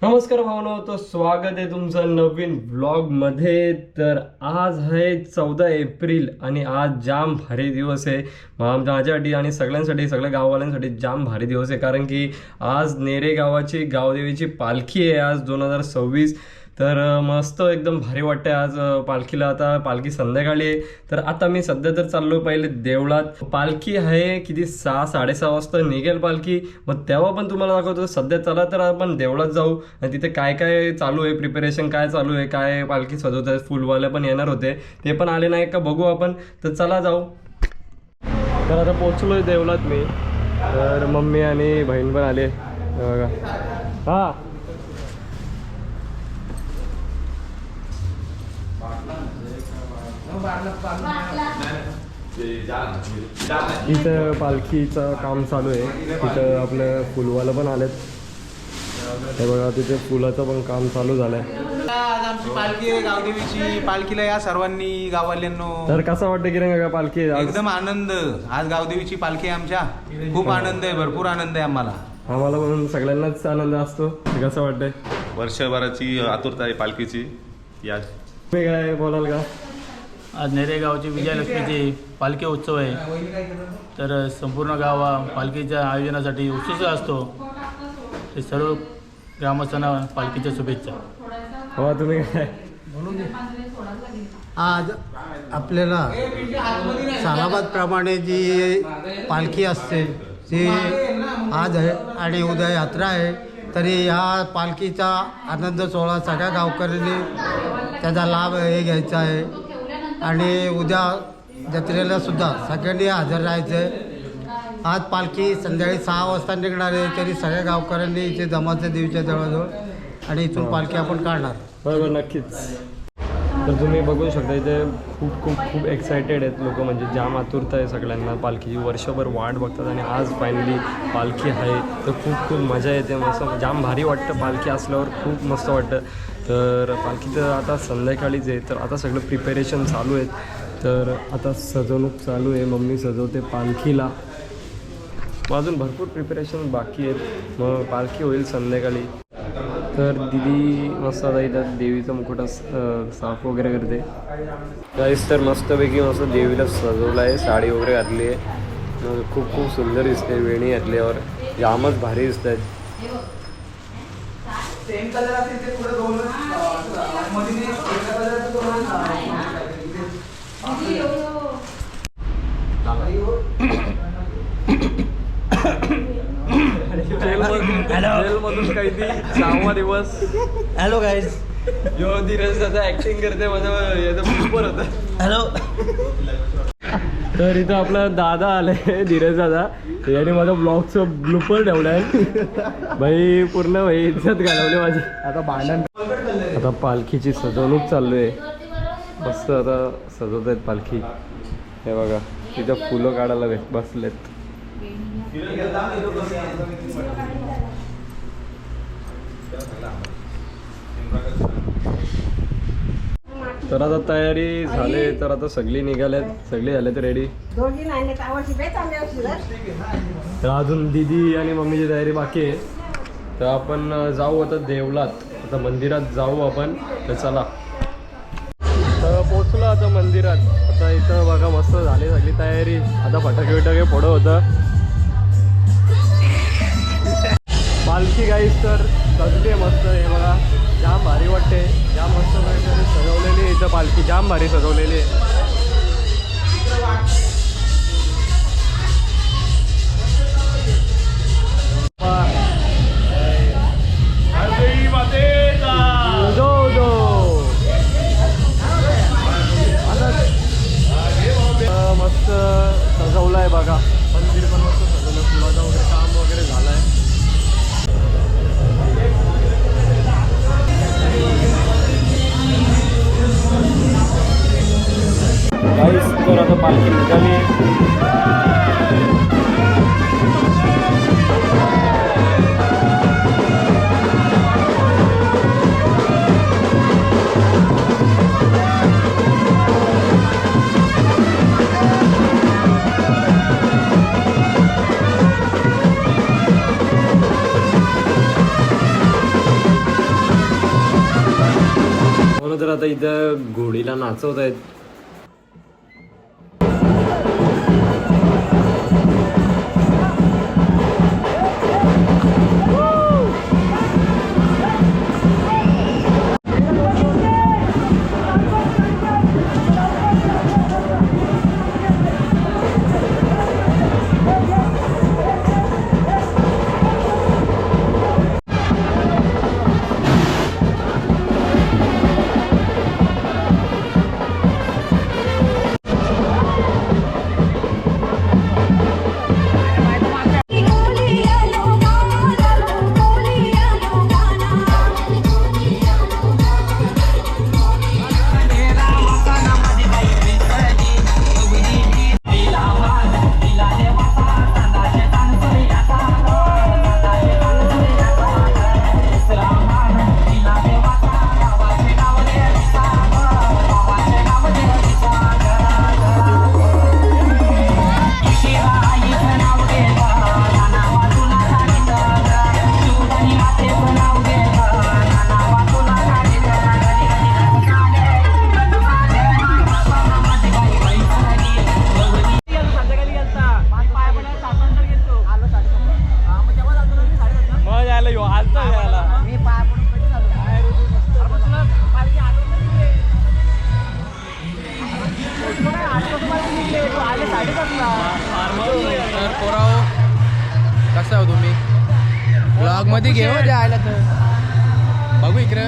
नमस्कार भावनो, तो स्वागत आहे तुमचं नवीन व्लॉग मध्ये. तर आज आहे 14 एप्रिल आणि आज जाम भारी दिवस आहे. माझ्यासाठी आणि सगळ्यांसाठी, सगळ्या गाववाल्यांसाठी जाम भारी दिवस आहे. कारण की आज नेरे गावाची गावदेवीची पालखी आहे आज 2026. तर मस्त एकदम भारी वाटतंय आज पालखीला. आता पालखी संध्याकाळी आहे. तर आता मी सध्या तर चाललो पहिले देवळात. पालखी आहे किती 6-6:30 वाजता निघेल पालखी. मग तेव्हा पण तुम्हाला दाखवतो. सध्या चला तर आपण देवळात जाऊ आणि तिथे काय काय चालू आहे, प्रिपरेशन काय चालू आहे, काय पालखी सजवत आहे. फुलवाले पण येणार होते, ते पण आले नाही का बघू आपण. तर चला जाऊ. तर आता पोचलोय देवळात मी. तर मम्मी आणि बहीण पण आले बघा. हां इथं पालखीचं काम चालू आहे. तिथं आपलं फुलवाला पण आलेत. हे बघा तिथे फुलाचं पण काम चालू झालंय. आज आमची पालखी आहे गावदेवीची. पालखीला या सर्वांनी गाववाल्यांनो. तर कसं वाटतं की रे पालखी एकदम आनंद. आज गावदेवीची पालखी आहे आमच्या. खूप आनंद आहे, भरपूर आनंद आहे आम्हाला. आम्हाला पण सगळ्यांनाच आनंद असतो. कसं वाटतंय? वर्षभराची आतुरता आहे पालखीची. या तुम्ही काय बोलाल का? आज नेरे गावची विजयलक्ष्मीची पालखी उत्सव आहे. तर संपूर्ण गाव हा पालखीच्या आयोजनासाठी उत्सुक असतो. ते सर्व ग्रामस्थांना पालखीच्या शुभेच्छा. हो तुम्ही काय? आज आपल्याला सालाबादप्रमाणे जी पालखी असते ती आज आहे आणि उद्या यात्रा आहे. तरी ह्या पालखीचा आनंद सोहळा सगळ्या गावकऱ्यांनी त्याचा लाभ हे घ्यायचा आहे. आणि उद्या जत्रेला सुद्धा सगळ्यांनी हजर राहायचं आहे. आज पालखी संध्याकाळी 6 वाजता निघणार आहे. तरी सगळ्या गावकऱ्यांनी इथे जमायचं देवीच्या जवळजवळ आणि इथून पालखी आपण काढणार. बरोबर, नक्कीच. तर तुम्ही बघू शकता इथे खूप खूप खूप एक्सायटेड आहेत लोक. म्हणजे जाम आतुरता आहे सगळ्यांना. पालखीची वर्षभर वाट बघतात आणि आज फायनली पालखी आहे. तर खूप खूप मजा येते. मस्त जाम भारी वाटतं. पालखी असल्यावर खूप मस्त वाटतं. तर पालखीचं आता संध्याकाळीच आहे. तर आता सगळं प्रिपेरेशन चालू आहेत. तर आता सजवणूक चालू आहे. मम्मी सजवते पालखीला. अजून भरपूर प्रिपरेशन बाकी आहेत. मग पालखी होईल संध्याकाळी. तर दिदी मस्त आता इथं देवीचा मुकुटा साफ वगैरे करते. काहीच तर मस्तपैकी मस्त देवीला सजवलं आहे. साडी वगैरे घातली आहे. खूप खूप सुंदर दिसते. वेणी घातल्यावर जामच भारी दिसत आहेत. जेलमधून काही 6वा दिवस. Hello guys. यो धीरज दादा ऍक्टिंग करते. माझं ब्लूपर होतं. हॅलो. तर इथं आपला दादा आले, धीरज दादा. याने माझा ब्लॉगचं ब्लूपर ठेवलं आहे. भाई पूर्ण भाई इज्जत घालवली माझी. आता भांडण. आता पालखीची सजवणूक चालू आहे. मस्त आता सजवत आहेत पालखी. हे बघा तिथं फुलं काढायला बसलेत. तर आता तयारी झाली. तर आता सगळी निघाल्यात, सगळी झालेत रेडी. तर अजून दीदी आणि मम्मीची तयारी बाकी आहे. तर आपण जाऊ आता देवळात. आता मंदिरात जाऊ आपण. तर चला. तर पोचलो आता मंदिरात. आता इथं बघा मस्त झाली सगळी तयारी. आता फटाके फोडं होतं. पालखी गाईस तर सजली मस्त. हे बघा जाम भारी वाटते. जाम मस्त प्रकारे सजवलेली आहे इथं पालखी. जाम भारी सजवलेली आहे. मस्त सजवलं आहे बघा. मंदिर पण मस्त सजवलं. फुलाचं वगैरे काम वगैरे झालं आहे. तर आता पालखी निघाली तर आता इथं घोडीला नाचवत आहेत. कसं आहो तुम्ही ब्लॉग मध्ये घेऊ द्या आयला तर बघू इकडे.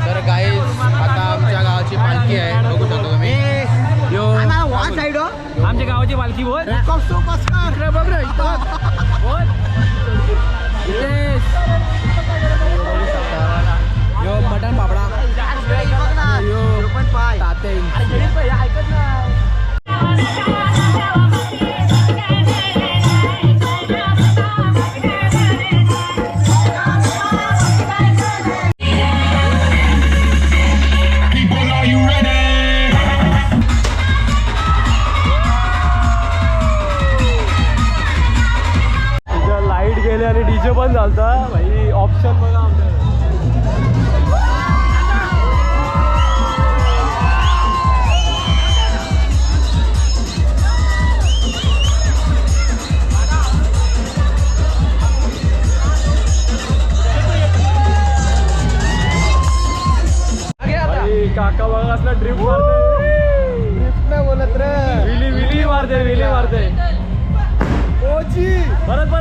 तर गाईज आता आमच्या गावाची पालखी आहे, बघू शकतो तुम्ही. यो आमच्या गावाची पालखी बोल इकडे बघ रे बोल. यो मटन पापडा यो ताते ऐकत नाही. लाईट गेले आणि डीजे पण झालता भाई. ऑप्शन बघा आमच्या काका बघा असला ड्रिफ्ट मारते. ड्रिफ्ट नाही बोलत रे, विली मारते. परत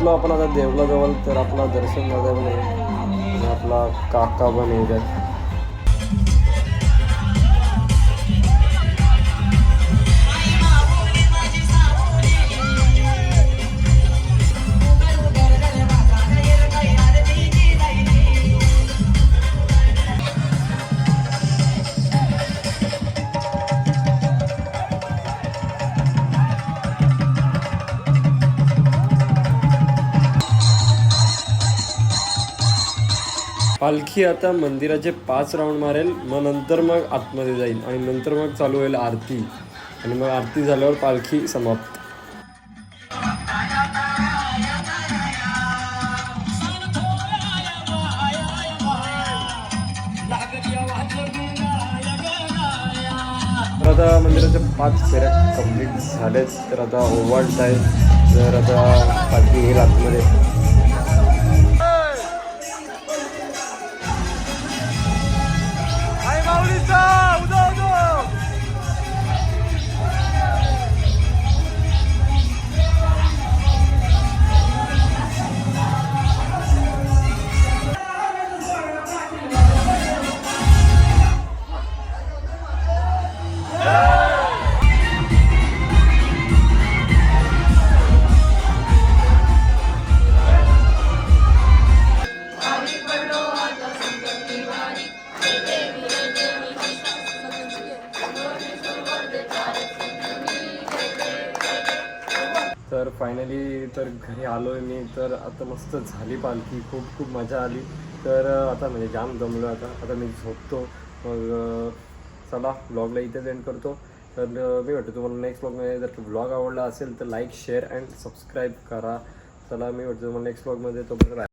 आपण आता देवला जवळ. तर आपला दर्शन दादा पण आहे आणि आपला काका पण आहे. पालखी आता मंदिराचे 5 राऊंड मारेल, मग आतमध्ये जाईल आणि नंतर मग चालू होईल आरती आणि मग आरती झाल्यावर पालखी समाप्त. तर आता मंदिराच्या 5 फेऱ्या कंप्लीट झाल्यात. तर आता ओवाल्ट आहे. तर आता पालखी येईल आतमध्ये. फायनली तर घरी आलो आहे मी. तर आता मस्त झाली पालखी, खूप खूप मजा आली. तर आता म्हणजे जाम जमलो. आता मी झोपतो. मग चला ब्लॉगला इथेच एंड करतो. तर मी वाटतं तुम्हाला नेक्स्ट ब्लॉगमध्ये जर ब्लॉग आवडला असेल तर लाईक शेअर अँड सबस्क्राईब करा. चला मी वाटतं तुम्हाला नेक्स्ट ब्लॉगमध्ये तोपर्यंत